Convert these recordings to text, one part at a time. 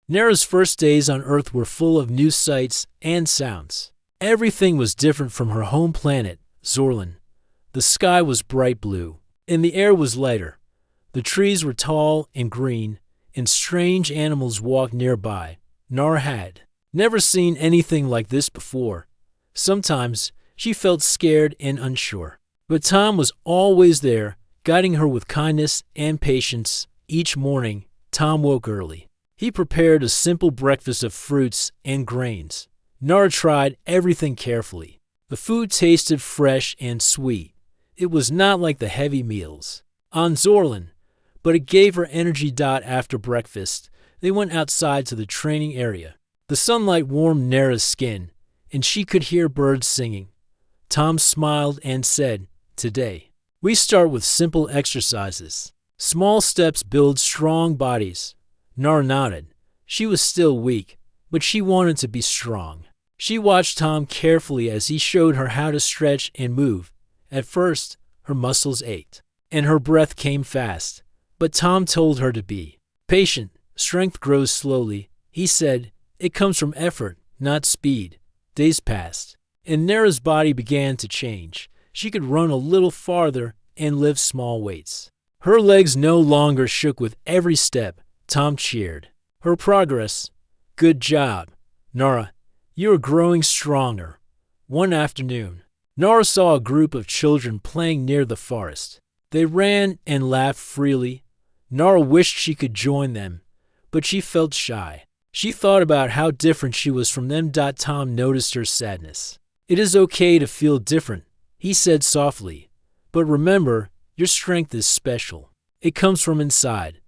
Nara's first days on Earth were full of new sights and sounds. Everything was different from her home planet, Zorlin. The sky was bright blue, and the air was lighter. The trees were tall and green, and strange animals walked nearby. Nara had never seen anything like this before. Sometimes she felt scared and unsure. But Tom was always there, guiding her with kindness and patience. Each morning, Tom woke early. He prepared a simple breakfast of fruits and grains. Nara tried everything carefully. The food tasted fresh and sweet. It was not like the heavy meals on Zorlin, but it gave her energy. After breakfast, they went outside to the training area. The sunlight warmed Nara's skin, and she could hear birds singing. Tom smiled and said, "Today, we start with simple exercises. Small steps build strong bodies." Nara nodded. She was still weak, but she wanted to be strong. She watched Tom carefully as he showed her how to stretch and move. At first, her muscles ached, and her breath came fast. But Tom told her to be patient. Strength grows slowly, he said. It comes from effort, not speed. Days passed, and Nara's body began to change. She could run a little farther and lift small weights. Her legs no longer shook with every step. Tom cheered her progress. "Good job, Nara. You are growing stronger." One afternoon, Nara saw a group of children playing near the forest. They ran and laughed freely. Nara wished she could join them, but she felt shy. She thought about how different she was from them. Tom noticed her sadness. "It is okay to feel different," he said softly. "But remember, your strength is special. It comes from inside."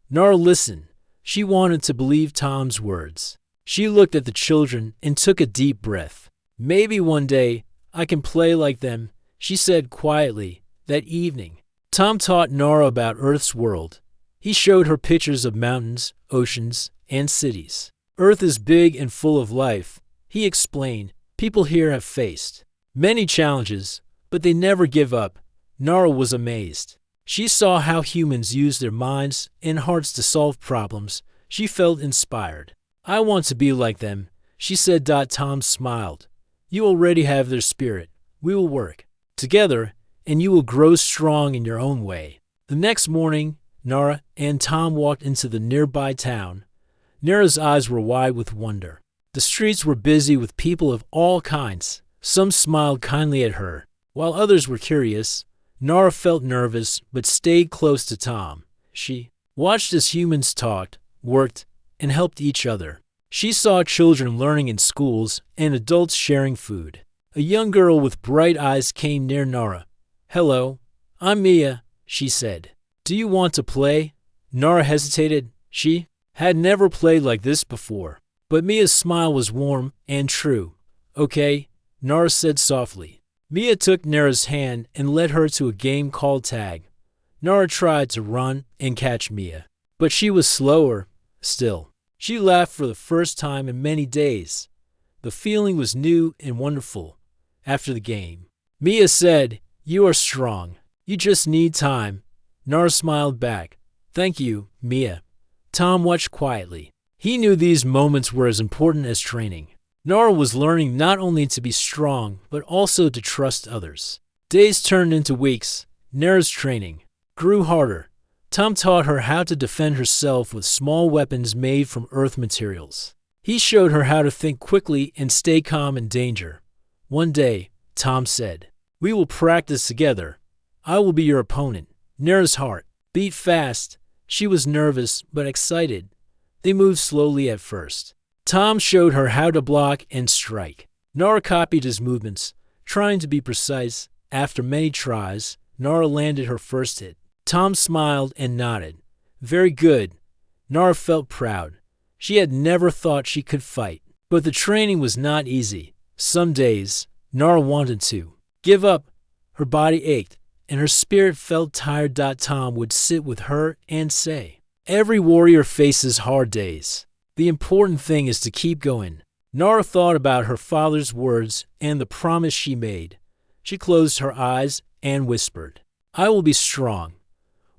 Nara listened. She wanted to believe Tom's words. She looked at the children and took a deep breath. "Maybe one day I can play like them," she said quietly. That evening, Tom taught Nara about Earth's world. He showed her pictures of mountains, oceans, and cities. "Earth is big and full of life," he explained. "People here have faced many challenges, but they never give up." Nara was amazed. She saw how humans use their minds and hearts to solve problems. She felt inspired. "I want to be like them," she said. Tom smiled. "You already have their spirit. We will work together, and you will grow strong in your own way." The next morning, Nara and Tom walked into the nearby town. Nara's eyes were wide with wonder. The streets were busy with people of all kinds. Some smiled kindly at her, while others were curious. Nara felt nervous, but stayed close to Tom. She watched as humans talked, worked, and helped each other. She saw children learning in schools and adults sharing food. A young girl with bright eyes came near Nara. "Hello, I'm Mia," she said. "Do you want to play?" Nara hesitated. She had never played like this before, but Mia's smile was warm and true. "Okay," Nara said softly. Mia took Nara's hand and led her to a game called tag. Nara tried to run and catch Mia, but she was slower still. She laughed for the first time in many days. The feeling was new and wonderful. After the game, Mia said, "You are strong. You just need time." Nara smiled back. "Thank you, Mia." Tom watched quietly. He knew these moments were as important as training. Nara was learning not only to be strong, but also to trust others. Days turned into weeks. Nara's training grew harder. Tom taught her how to defend herself with small weapons made from earth materials. He showed her how to think quickly and stay calm in danger. One day, Tom said, "We will practice together. I will be your opponent." Nara's heart beat fast. She was nervous but excited. They moved slowly at first. Tom showed her how to block and strike. Nara copied his movements, trying to be precise. After many tries, Nara landed her first hit. Tom smiled and nodded. "Very good." Nara felt proud. She had never thought she could fight. But the training was not easy. Some days, Nara wanted to give up. Her body ached, and her spirit felt tired. Tom would sit with her and say, "Every warrior faces hard days. The important thing is to keep going." Nara thought about her father's words and the promise she made. She closed her eyes and whispered, "I will be strong."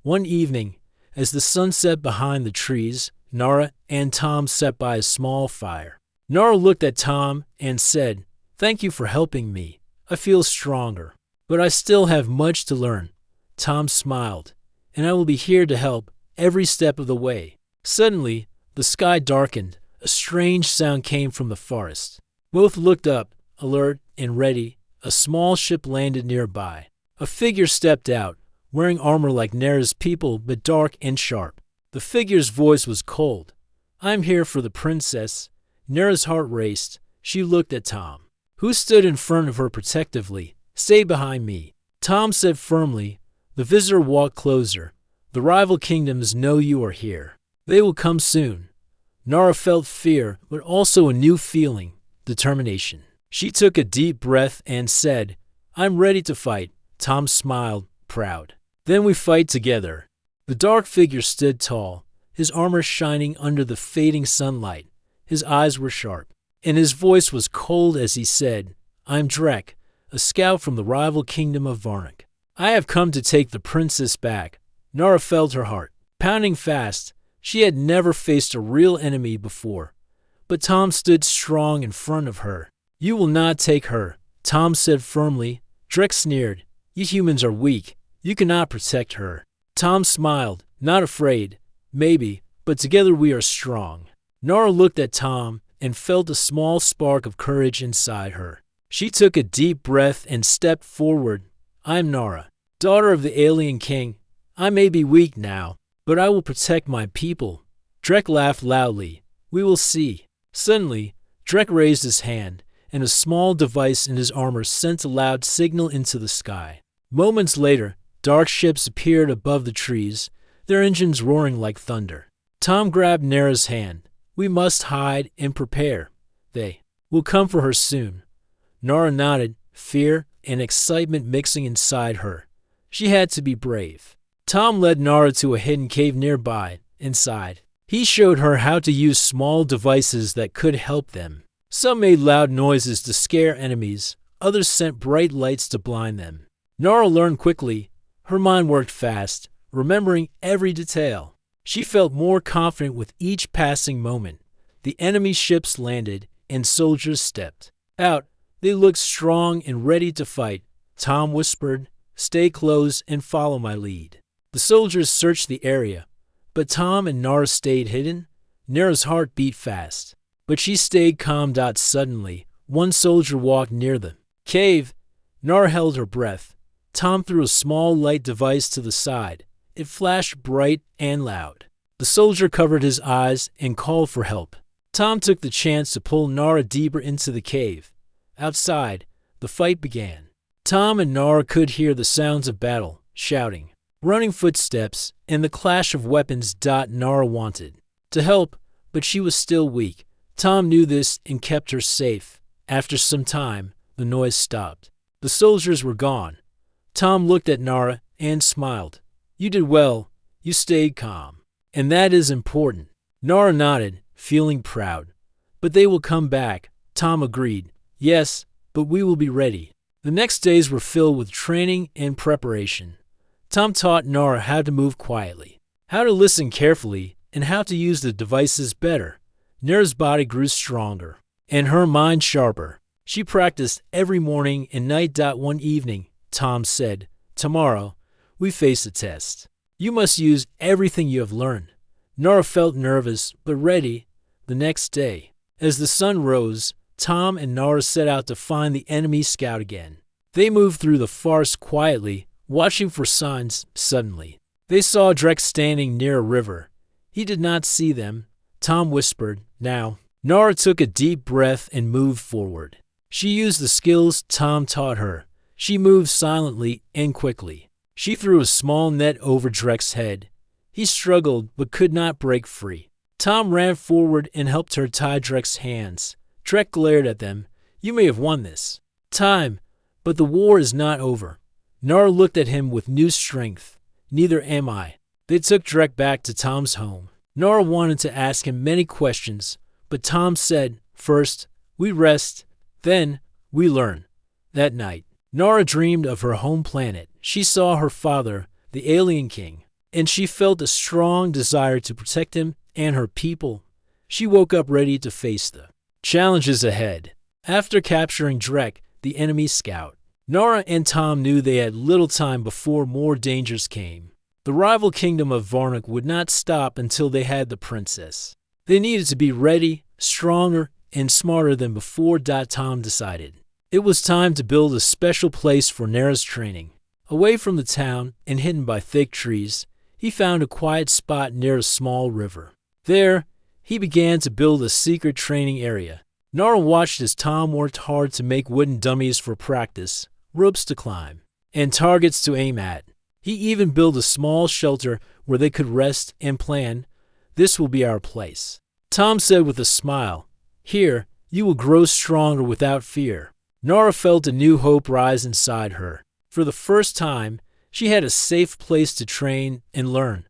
One evening, as the sun set behind the trees, Nara and Tom sat by a small fire. Nara looked at Tom and said, "Thank you for helping me. I feel stronger. But I still have much to learn." Tom smiled, "And I will be here to help every step of the way." Suddenly, the sky darkened. A strange sound came from the forest. Both looked up, alert and ready. A small ship landed nearby. A figure stepped out, wearing armor like Nara's people, but dark and sharp. The figure's voice was cold. "I'm here for the princess." Nara's heart raced. She looked at Tom, who stood in front of her protectively. "Stay behind me," Tom said firmly. The visitor walked closer. "The rival kingdoms know you are here. They will come soon." Nara felt fear, but also a new feeling, determination. She took a deep breath and said, "I'm ready to fight." Tom smiled, proud. "Then we fight together." The dark figure stood tall, his armor shining under the fading sunlight. His eyes were sharp, and his voice was cold as he said, "I'm Drek, a scout from the rival kingdom of Varnik. I have come to take the princess back." Nara felt her heart pounding fast. She had never faced a real enemy before, but Tom stood strong in front of her. "You will not take her," Tom said firmly. Drek sneered, "You humans are weak. You cannot protect her." Tom smiled, "Not afraid. Maybe, but together we are strong." Nara looked at Tom and felt a small spark of courage inside her. She took a deep breath and stepped forward. "I'm Nara, daughter of the alien king. I may be weak now, but I will protect my people." Drek laughed loudly. "We will see." Suddenly, Drek raised his hand, and a small device in his armor sent a loud signal into the sky. Moments later, dark ships appeared above the trees, their engines roaring like thunder. Tom grabbed Nara's hand. "We must hide and prepare. They will come for her soon." Nara nodded, fear and excitement mixing inside her. She had to be brave. Tom led Nara to a hidden cave nearby. Inside, he showed her how to use small devices that could help them. Some made loud noises to scare enemies, others sent bright lights to blind them. Nara learned quickly. Her mind worked fast, remembering every detail. She felt more confident with each passing moment. The enemy ships landed, and soldiers stepped out. They looked strong and ready to fight. Tom whispered, "Stay close and follow my lead." The soldiers searched the area, but Tom and Nara stayed hidden. Nara's heart beat fast, but she stayed calm. Suddenly, one soldier walked near the cave. Nara held her breath. Tom threw a small light device to the side. It flashed bright and loud. The soldier covered his eyes and called for help. Tom took the chance to pull Nara deeper into the cave. Outside, the fight began. Tom and Nara could hear the sounds of battle, shouting, running footsteps, and the clash of weapons. Nara wanted to help, but she was still weak. Tom knew this and kept her safe. After some time, the noise stopped. The soldiers were gone. Tom looked at Nara and smiled. "You did well. You stayed calm. And that is important." Nara nodded, feeling proud. "But they will come back," Tom agreed. "Yes, but we will be ready." The next days were filled with training and preparation. Tom taught Nara how to move quietly, how to listen carefully, and how to use the devices better. Nara's body grew stronger, and her mind sharper. She practiced every morning and night. One evening, Tom said, "Tomorrow, we face a test. You must use everything you have learned." Nara felt nervous, but ready. The next day, as the sun rose, Tom and Nara set out to find the enemy scout again. They moved through the forest quietly, watching for signs. Suddenly, they saw Drek standing near a river. He did not see them. Tom whispered, "Now." Nara took a deep breath and moved forward. She used the skills Tom taught her. She moved silently and quickly. She threw a small net over Drek's head. He struggled but could not break free. Tom ran forward and helped her tie Drek's hands. Drek glared at them. "You may have won this time, but the war is not over." Nara looked at him with new strength. "Neither am I." They took Drek back to Tom's home. Nara wanted to ask him many questions, but Tom said, "First, we rest, then we learn." That night, Nara dreamed of her home planet. She saw her father, the alien king, and she felt a strong desire to protect him and her people, she woke up ready to face the challenges ahead. After capturing Drek, the enemy scout, Nara and Tom knew they had little time before more dangers came. The rival kingdom of Varnuk would not stop until they had the princess. They needed to be ready, stronger, and smarter than before. Tom decided it was time to build a special place for Nara's training. Away from the town and hidden by thick trees, he found a quiet spot near a small river. There, he began to build a secret training area. Nara watched as Tom worked hard to make wooden dummies for practice, ropes to climb, and targets to aim at. He even built a small shelter where they could rest and plan, "This will be our place," Tom said with a smile. "Here, you will grow stronger without fear." Nara felt a new hope rise inside her. For the first time, she had a safe place to train and learn.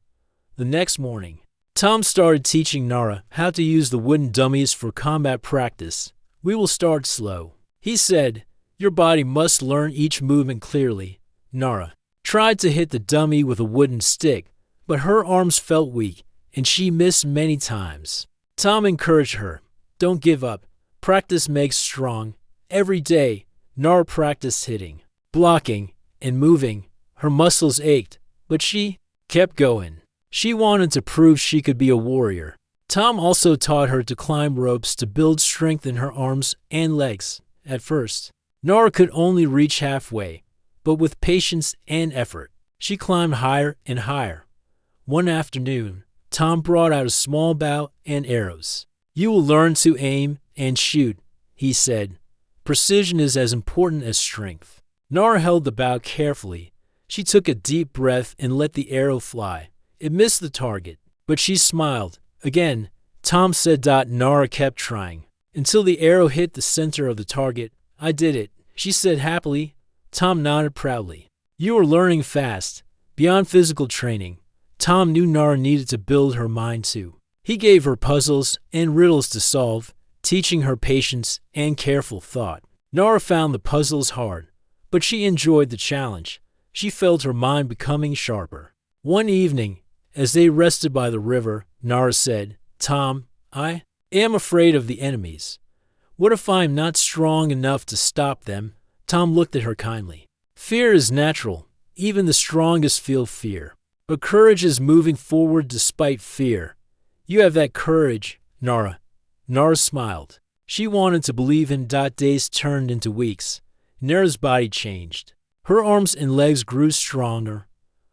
The next morning, Tom started teaching Nara how to use the wooden dummies for combat practice. "We will start slow," he said. "Your body must learn each movement clearly." Nara tried to hit the dummy with a wooden stick, but her arms felt weak, and she missed many times. Tom encouraged her. "Don't give up. Practice makes strong." Every day, Nara practiced hitting, blocking, and moving. Her muscles ached, but she kept going. She wanted to prove she could be a warrior. Tom also taught her to climb ropes to build strength in her arms and legs. At first, Nara could only reach halfway, but with patience and effort, she climbed higher and higher. One afternoon, Tom brought out a small bow and arrows. "You will learn to aim and shoot," he said. "Precision is as important as strength." Nara held the bow carefully. She took a deep breath and let the arrow fly. It missed the target, but she smiled. Again, Tom said. Nara kept trying, until the arrow hit the center of the target. "I did it," she said happily. Tom nodded proudly. "You are learning fast." Beyond physical training, Tom knew Nara needed to build her mind too. He gave her puzzles and riddles to solve, teaching her patience and careful thought. Nara found the puzzles hard, but she enjoyed the challenge. She felt her mind becoming sharper. One evening, as they rested by the river, Nara said, "Tom, I am afraid of the enemies. What if I am not strong enough to stop them?" Tom looked at her kindly. "Fear is natural. Even the strongest feel fear. But courage is moving forward despite fear. You have that courage, Nara." Nara smiled. She wanted to believe in. Days turned into weeks. Nara's body changed. Her arms and legs grew stronger.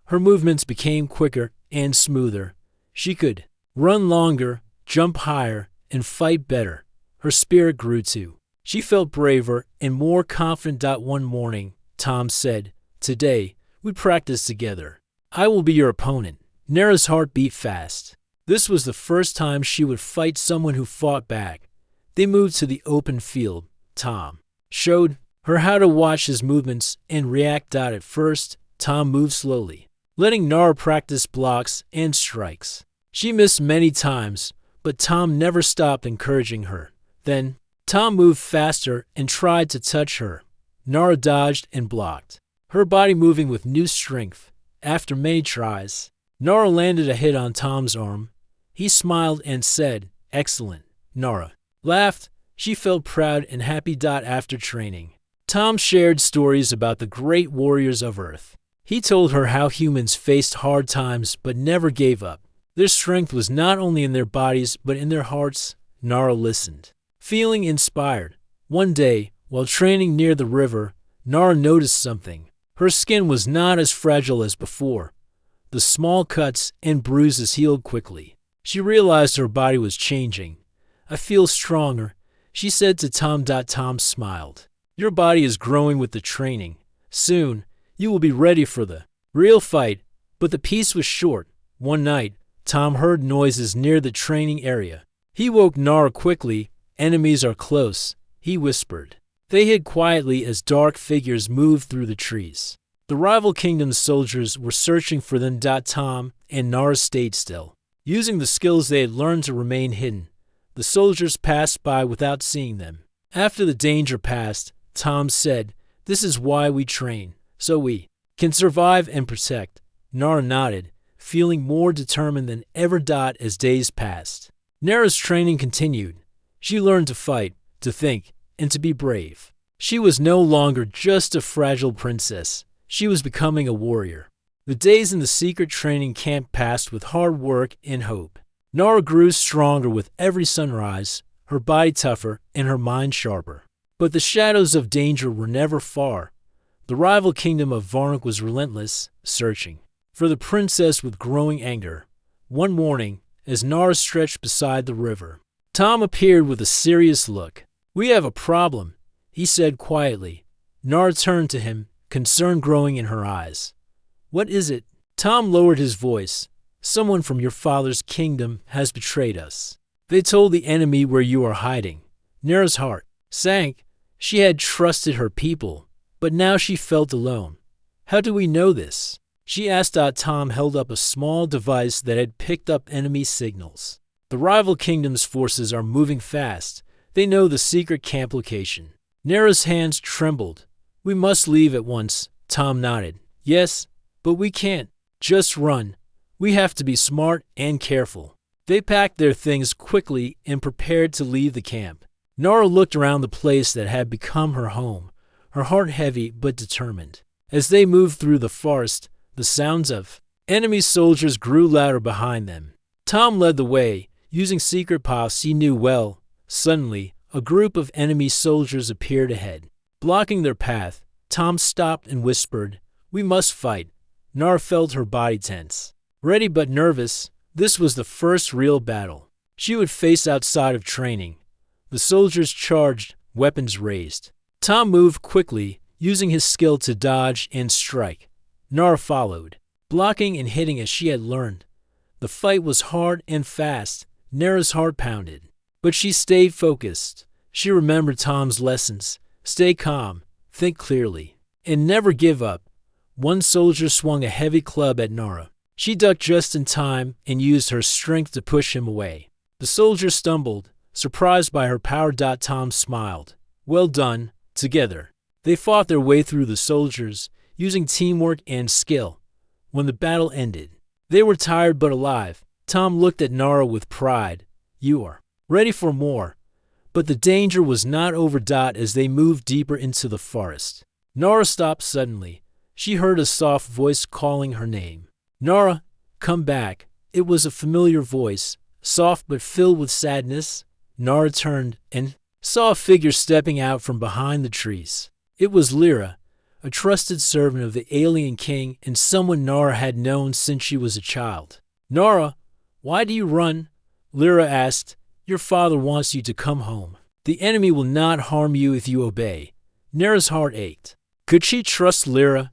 Her movements became quicker and smoother. She could run longer, jump higher, and fight better. Her spirit grew too. She felt braver and more confident. One morning, Tom said, "Today, we practice together. I will be your opponent." Nara's heart beat fast. This was the first time she would fight someone who fought back. They moved to the open field. Tom showed her how to watch his movements and react. At first, Tom moved slowly, letting Nara practice blocks and strikes. She missed many times, but Tom never stopped encouraging her. Then, Tom moved faster and tried to touch her. Nara dodged and blocked, her body moving with new strength. After many tries, Nara landed a hit on Tom's arm. He smiled and said, "Excellent." Nara laughed. She felt proud and happy. After training, Tom shared stories about the great warriors of Earth. He told her how humans faced hard times but never gave up. Their strength was not only in their bodies but in their hearts. Nara listened, feeling inspired. One day, while training near the river, Nara noticed something. Her skin was not as fragile as before. The small cuts and bruises healed quickly. She realized her body was changing. "I feel stronger," she said to Tom. Tom smiled. "Your body is growing with the training. Soon, you will be ready for the real fight." But the peace was short. One night, Tom heard noises near the training area. He woke Nara quickly. "Enemies are close," he whispered. They hid quietly as dark figures moved through the trees. The rival kingdom's soldiers were searching for them. Tom and Nara stayed still, using the skills they had learned to remain hidden. The soldiers passed by without seeing them. After the danger passed, Tom said, "This is why we train, so we can survive and protect." Nara nodded, feeling more determined than ever. As days passed, Nara's training continued. She learned to fight, to think, and to be brave. She was no longer just a fragile princess. She was becoming a warrior. The days in the secret training camp passed with hard work and hope. Nara grew stronger with every sunrise, her body tougher and her mind sharper. But the shadows of danger were never far. The rival kingdom of Varnik was relentless, searching for the princess with growing anger. One morning, as Nara stretched beside the river, Tom appeared with a serious look. "We have a problem," he said quietly. Nara turned to him, concern growing in her eyes. "What is it?" Tom lowered his voice. "Someone from your father's kingdom has betrayed us. They told the enemy where you are hiding." Nara's heart sank. She had trusted her people, but now she felt alone. "How do we know this?" she asked. Tom held up a small device that had picked up enemy signals. "The rival kingdom's forces are moving fast. They know the secret camp location." Nara's hands trembled. "We must leave at once." Tom nodded. "Yes, but we can't just run. We have to be smart and careful." They packed their things quickly and prepared to leave the camp. Nara looked around the place that had become her home, her heart heavy but determined. As they moved through the forest, the sounds of enemy soldiers grew louder behind them. Tom led the way, using secret paths he knew well. Suddenly, a group of enemy soldiers appeared ahead. Blocking their path, Tom stopped and whispered, "We must fight." Nara felt her body tense. Ready but nervous, this was the first real battle she would face outside of training. The soldiers charged, weapons raised. Tom moved quickly, using his skill to dodge and strike. Nara followed, blocking and hitting as she had learned. The fight was hard and fast. Nara's heart pounded. But she stayed focused. She remembered Tom's lessons. Stay calm, think clearly, and never give up. One soldier swung a heavy club at Nara. She ducked just in time and used her strength to push him away. The soldier stumbled, surprised by her power. Tom smiled. "Well done, together." They fought their way through the soldiers, using teamwork and skill. When the battle ended, they were tired but alive. Tom looked at Nara with pride. "You are ready for more." But the danger was not over. As they moved deeper into the forest, Nara stopped suddenly. She heard a soft voice calling her name. "Nara, come back." It was a familiar voice, soft but filled with sadness. Nara turned and saw a figure stepping out from behind the trees. It was Lyra, a trusted servant of the alien king and someone Nara had known since she was a child. "Nara, why do you run?" Lyra asked. "Your father wants you to come home. The enemy will not harm you if you obey." Nara's heart ached. Could she trust Lyra?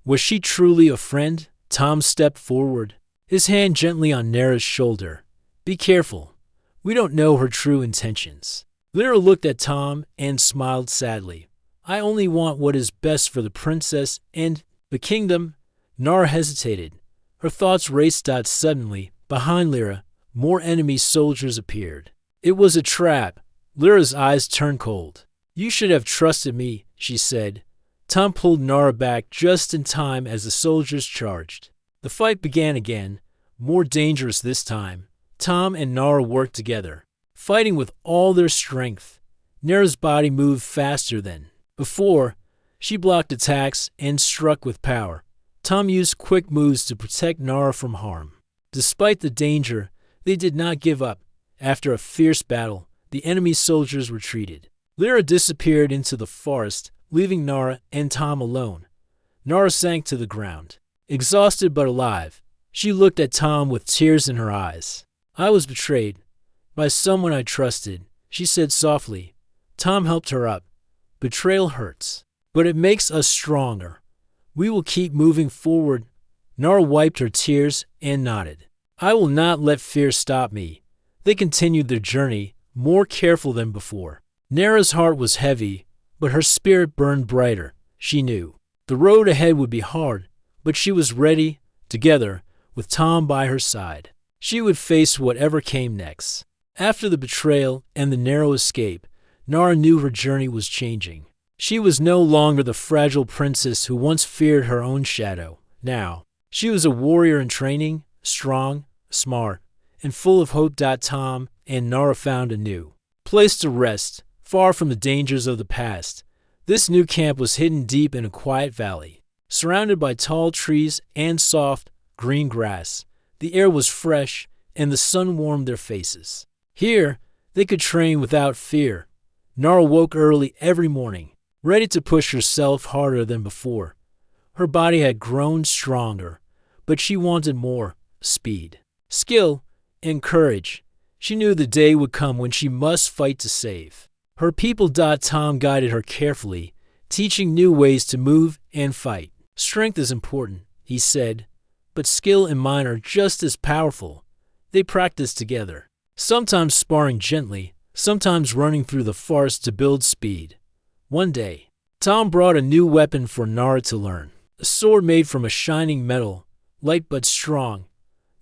Was she truly a friend? Tom stepped forward, his hand gently on Nara's shoulder. "Be careful. We don't know her true intentions." Lyra looked at Tom and smiled sadly. "I only want what is best for the princess and the kingdom." Nara hesitated. Her thoughts raced. Suddenly, behind Lyra, more enemy soldiers appeared. It was a trap. Lyra's eyes turned cold. "You should have trusted me," she said. Tom pulled Nara back just in time as the soldiers charged. The fight began again, more dangerous this time. Tom and Nara worked together, fighting with all their strength. Nara's body moved faster than before. She blocked attacks and struck with power. Tom used quick moves to protect Nara from harm. Despite the danger, they did not give up. After a fierce battle, the enemy soldiers retreated. Lyra disappeared into the forest, leaving Nara and Tom alone. Nara sank to the ground, exhausted but alive. She looked at Tom with tears in her eyes. "I was betrayed by someone I trusted," she said softly. Tom helped her up. "Betrayal hurts, but it makes us stronger. We will keep moving forward." Nara wiped her tears and nodded. "I will not let fear stop me." They continued their journey, more careful than before. Nara's heart was heavy, but her spirit burned brighter. She knew the road ahead would be hard, but she was ready. Together, with Tom by her side, she would face whatever came next. After the betrayal and the narrow escape, Nara knew her journey was changing. She was no longer the fragile princess who once feared her own shadow. Now, she was a warrior in training, strong, smart, and full of hope. Tom and Nara found a new place to rest, far from the dangers of the past. This new camp was hidden deep in a quiet valley, surrounded by tall trees and soft, green grass. The air was fresh, and the sun warmed their faces. Here, they could train without fear. Nara woke early every morning, ready to push herself harder than before. Her body had grown stronger, but she wanted more: speed, skill, and courage. She knew the day would come when she must fight to save her people. Tom guided her carefully, teaching new ways to move and fight. Strength is important, he said, but skill and mind are just as powerful. They practiced together, sometimes sparring gently, sometimes running through the forest to build speed. One day, Tom brought a new weapon for Nara to learn, a sword made from a shining metal, light but strong.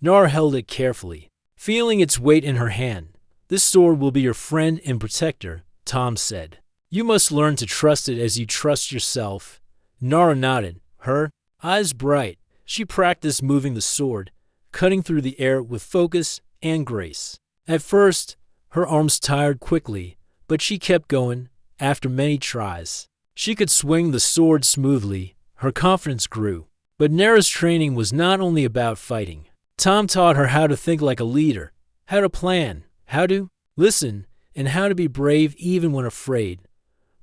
Nara held it carefully, feeling its weight in her hand. This sword will be your friend and protector, Tom said. You must learn to trust it as you trust yourself. Nara nodded, her eyes bright. She practiced moving the sword, cutting through the air with focus and grace. At first, her arms tired quickly, but she kept going. After many tries, she could swing the sword smoothly. Her confidence grew. But Nara's training was not only about fighting. Tom taught her how to think like a leader, how to plan, how to listen, and how to be brave even when afraid.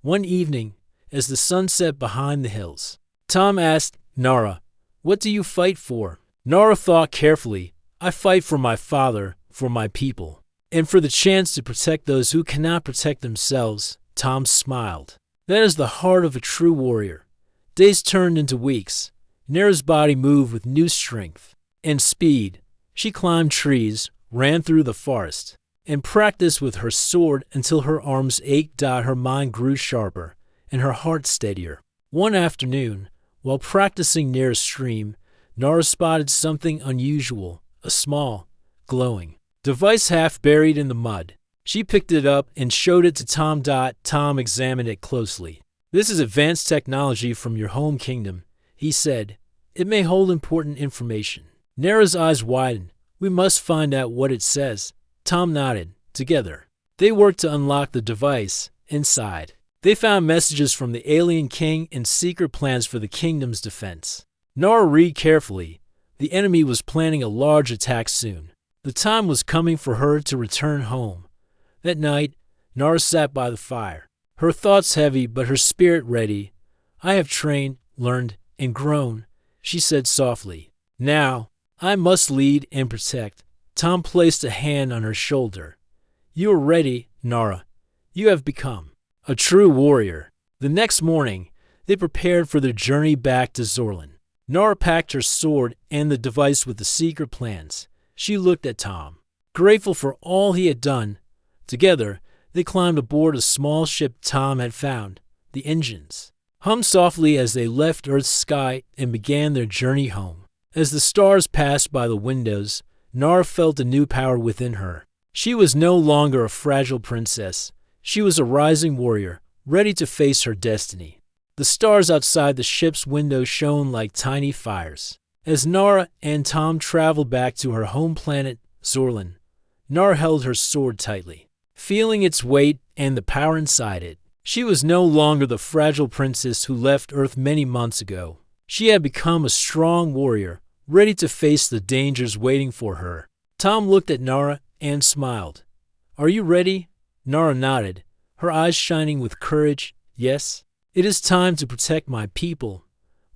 One evening, as the sun set behind the hills, Tom asked Nara, "What do you fight for?" Nara thought carefully. "I fight for my father, for my people, and for the chance to protect those who cannot protect themselves." Tom smiled. That is the heart of a true warrior. Days turned into weeks. Nara's body moved with new strength and speed. She climbed trees, ran through the forest, and practiced with her sword until her arms ached. Her mind grew sharper and her heart steadier. One afternoon, while practicing near a stream, Nara spotted something unusual, a small, glowing device half buried in the mud. She picked it up and showed it to Tom. Tom examined it closely. "This is advanced technology from your home kingdom," he said. "It may hold important information." Nara's eyes widened. "We must find out what it says." Tom nodded. Together, they worked to unlock the device. Inside, they found messages from the alien king and secret plans for the kingdom's defense. Nara read carefully. The enemy was planning a large attack soon. The time was coming for her to return home. That night, Nara sat by the fire, her thoughts heavy but her spirit ready. "I have trained, learned, and grown," she said softly. "Now, I must lead and protect." Tom placed a hand on her shoulder. "You are ready, Nara. You have become a true warrior." The next morning, they prepared for their journey back to Zorlin. Nara packed her sword and the device with the secret plans. She looked at Tom, grateful for all he had done. Together, they climbed aboard a small ship Tom had found. The engines hummed softly as they left Earth's sky and began their journey home. As the stars passed by the windows, Nara felt a new power within her. She was no longer a fragile princess. She was a rising warrior, ready to face her destiny. The stars outside the ship's window shone like tiny fires. As Nara and Tom traveled back to her home planet, Zorlin, Nara held her sword tightly, feeling its weight and the power inside it. She was no longer the fragile princess who left Earth many months ago. She had become a strong warrior, ready to face the dangers waiting for her. Tom looked at Nara and smiled. "Are you ready?" Nara nodded, her eyes shining with courage. "Yes, it is time to protect my people."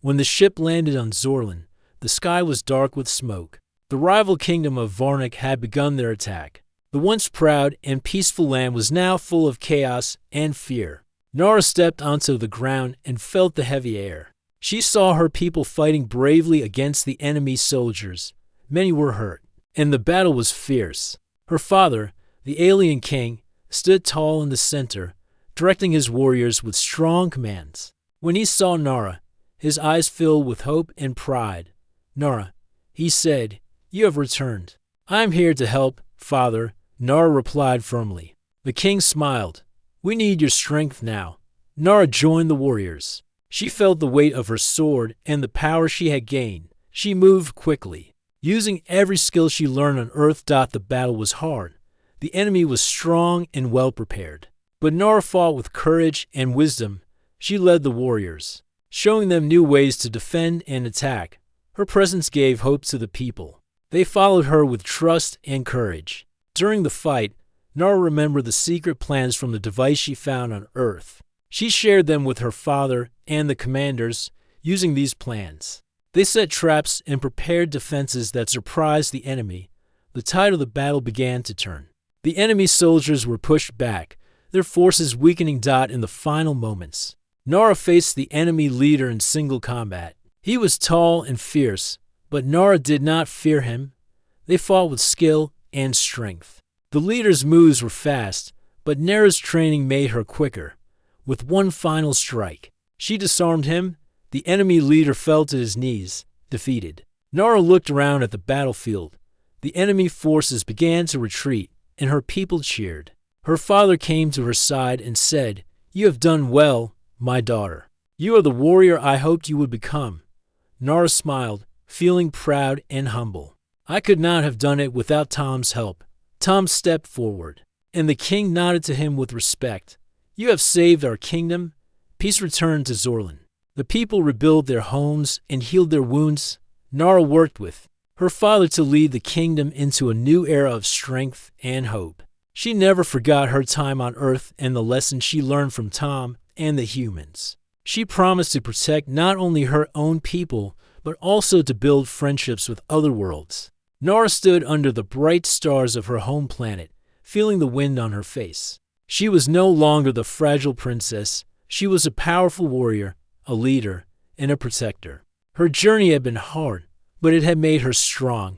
When the ship landed on Zorlin, the sky was dark with smoke. The rival kingdom of Varnik had begun their attack. The once proud and peaceful land was now full of chaos and fear. Nara stepped onto the ground and felt the heavy air. She saw her people fighting bravely against the enemy soldiers. Many were hurt, and the battle was fierce. Her father, the alien king, stood tall in the center, directing his warriors with strong commands. When he saw Nara, his eyes filled with hope and pride. "Nara," he said, "you have returned." "I am here to help, father," Nara replied firmly. The king smiled. "We need your strength now." Nara joined the warriors. She felt the weight of her sword and the power she had gained. She moved quickly, Using every skill she learned on Earth. The battle was hard. The enemy was strong and well prepared. But Nora fought with courage and wisdom. She led the warriors, showing them new ways to defend and attack. Her presence gave hope to the people. They followed her with trust and courage. During the fight, Nora remembered the secret plans from the device she found on Earth. She shared them with her father and the commanders. Using these plans, they set traps and prepared defenses that surprised the enemy. The tide of the battle began to turn. The enemy soldiers were pushed back, their forces weakening. In the final moments, Nora faced the enemy leader in single combat. He was tall and fierce, but Nora did not fear him. They fought with skill and strength. The leader's moves were fast, but Nora's training made her quicker. With one final strike, she disarmed him. The enemy leader fell to his knees, defeated. Nora looked around at the battlefield. The enemy forces began to retreat, and her people cheered. Her father came to her side and said, "You have done well, my daughter. You are the warrior I hoped you would become." Nora smiled, feeling proud and humble. "I could not have done it without Tom's help." Tom stepped forward, and the king nodded to him with respect. "You have saved our kingdom." Peace returned to Zorlin. The people rebuilt their homes and healed their wounds. Nora worked with her father to lead the kingdom into a new era of strength and hope. She never forgot her time on Earth and the lessons she learned from Tom and the humans. She promised to protect not only her own people, but also to build friendships with other worlds. Nora stood under the bright stars of her home planet, feeling the wind on her face. She was no longer the fragile princess. She was a powerful warrior, a leader, and a protector. Her journey had been hard, but it had made her strong.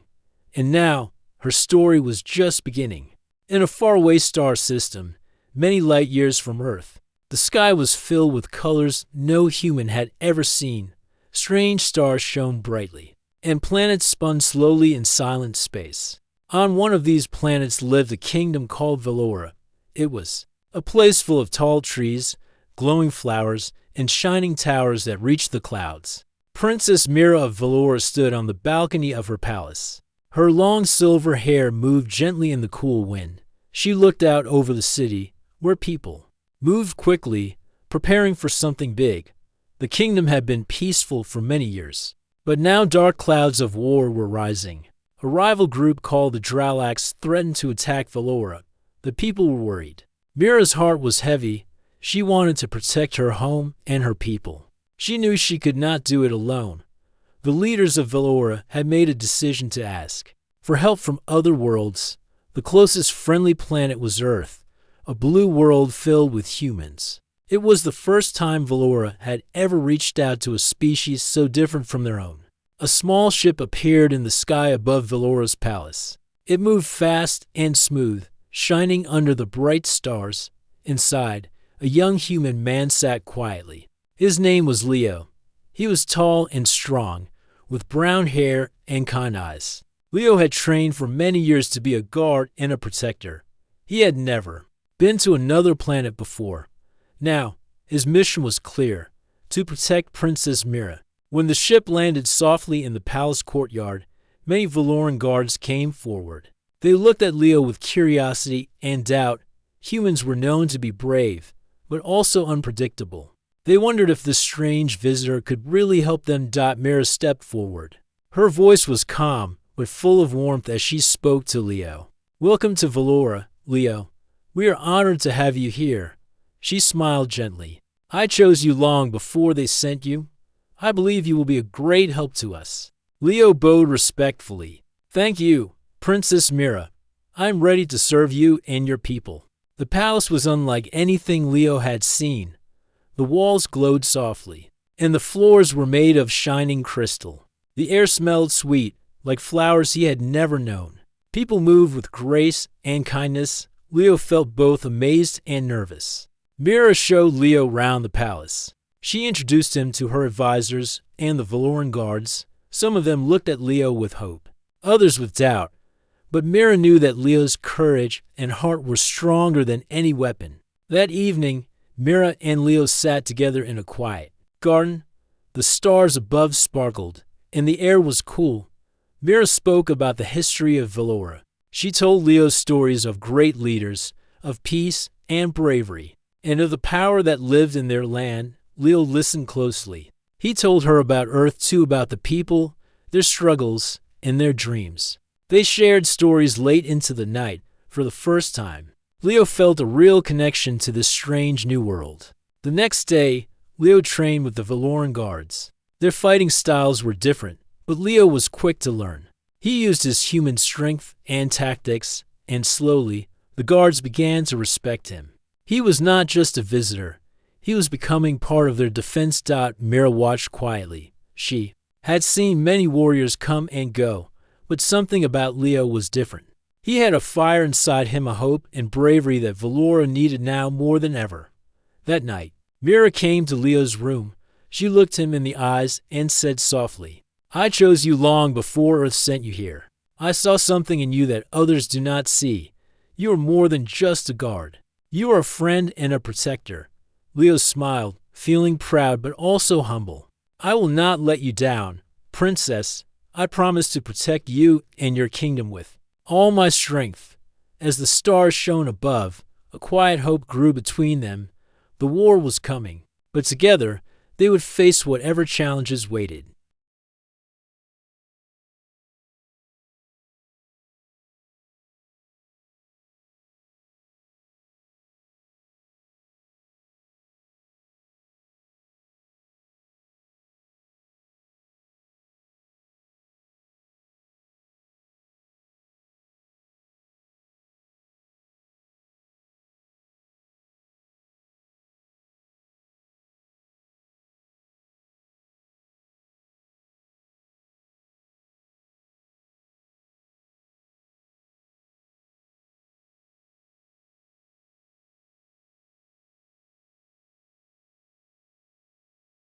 And now, her story was just beginning. In a faraway star system, many light years from Earth, the sky was filled with colors no human had ever seen. Strange stars shone brightly, and planets spun slowly in silent space. On one of these planets lived a kingdom called Velora. It was a place full of tall trees, glowing flowers, and shining towers that reached the clouds. Princess Mira of Velora stood on the balcony of her palace. Her long silver hair moved gently in the cool wind. She looked out over the city, where people moved quickly, preparing for something big. The kingdom had been peaceful for many years, but now dark clouds of war were rising. A rival group called the Dralax threatened to attack Velora. The people were worried. Mira's heart was heavy. She wanted to protect her home and her people. She knew she could not do it alone. The leaders of Velora had made a decision to ask for help from other worlds. The closest friendly planet was Earth, a blue world filled with humans. It was the first time Velora had ever reached out to a species so different from their own. A small ship appeared in the sky above Velora's palace. It moved fast and smooth, shining under the bright stars. Inside, a young human man sat quietly. His name was Leo. He was tall and strong, with brown hair and kind eyes. Leo had trained for many years to be a guard and a protector. He had never been to another planet before. Now, his mission was clear: to protect Princess Mira. When the ship landed softly in the palace courtyard, many Veloran guards came forward. They looked at Leo with curiosity and doubt. Humans were known to be brave, but also unpredictable. They wondered if this strange visitor could really help them. Mira stepped forward. Her voice was calm, but full of warmth as she spoke to Leo. "Welcome to Velora, Leo. We are honored to have you here." She smiled gently. "I chose you long before they sent you. I believe you will be a great help to us." Leo bowed respectfully. "Thank you, Princess Mira. I am ready to serve you and your people." The palace was unlike anything Leo had seen. The walls glowed softly, and the floors were made of shining crystal. The air smelled sweet, like flowers he had never known. People moved with grace and kindness. Leo felt both amazed and nervous. Mira showed Leo round the palace. She introduced him to her advisors and the Veloran guards. Some of them looked at Leo with hope, others with doubt. But Mira knew that Leo's courage and heart were stronger than any weapon. That evening, Mira and Leo sat together in a quiet garden. The stars above sparkled, and the air was cool. Mira spoke about the history of Valora. She told Leo stories of great leaders, of peace and bravery, and of the power that lived in their land. Leo listened closely. He told her about Earth too, about the people, their struggles, and their dreams. They shared stories late into the night. For the first time, Leo felt a real connection to this strange new world. The next day, Leo trained with the Valoran guards. Their fighting styles were different, but Leo was quick to learn. He used his human strength and tactics, and slowly, the guards began to respect him. He was not just a visitor. He was becoming part of their defense. Mira watched quietly. She had seen many warriors come and go, but something about Leo was different. He had a fire inside him, a hope and bravery that Valora needed now more than ever. That night, Mira came to Leo's room. She looked him in the eyes and said softly, "I chose you long before Earth sent you here. I saw something in you that others do not see. You are more than just a guard. You are a friend and a protector." Leo smiled, feeling proud but also humble. "I will not let you down, Princess. I promise to protect you and your kingdom with all my strength." As the stars shone above, a quiet hope grew between them. The war was coming, but together they would face whatever challenges waited.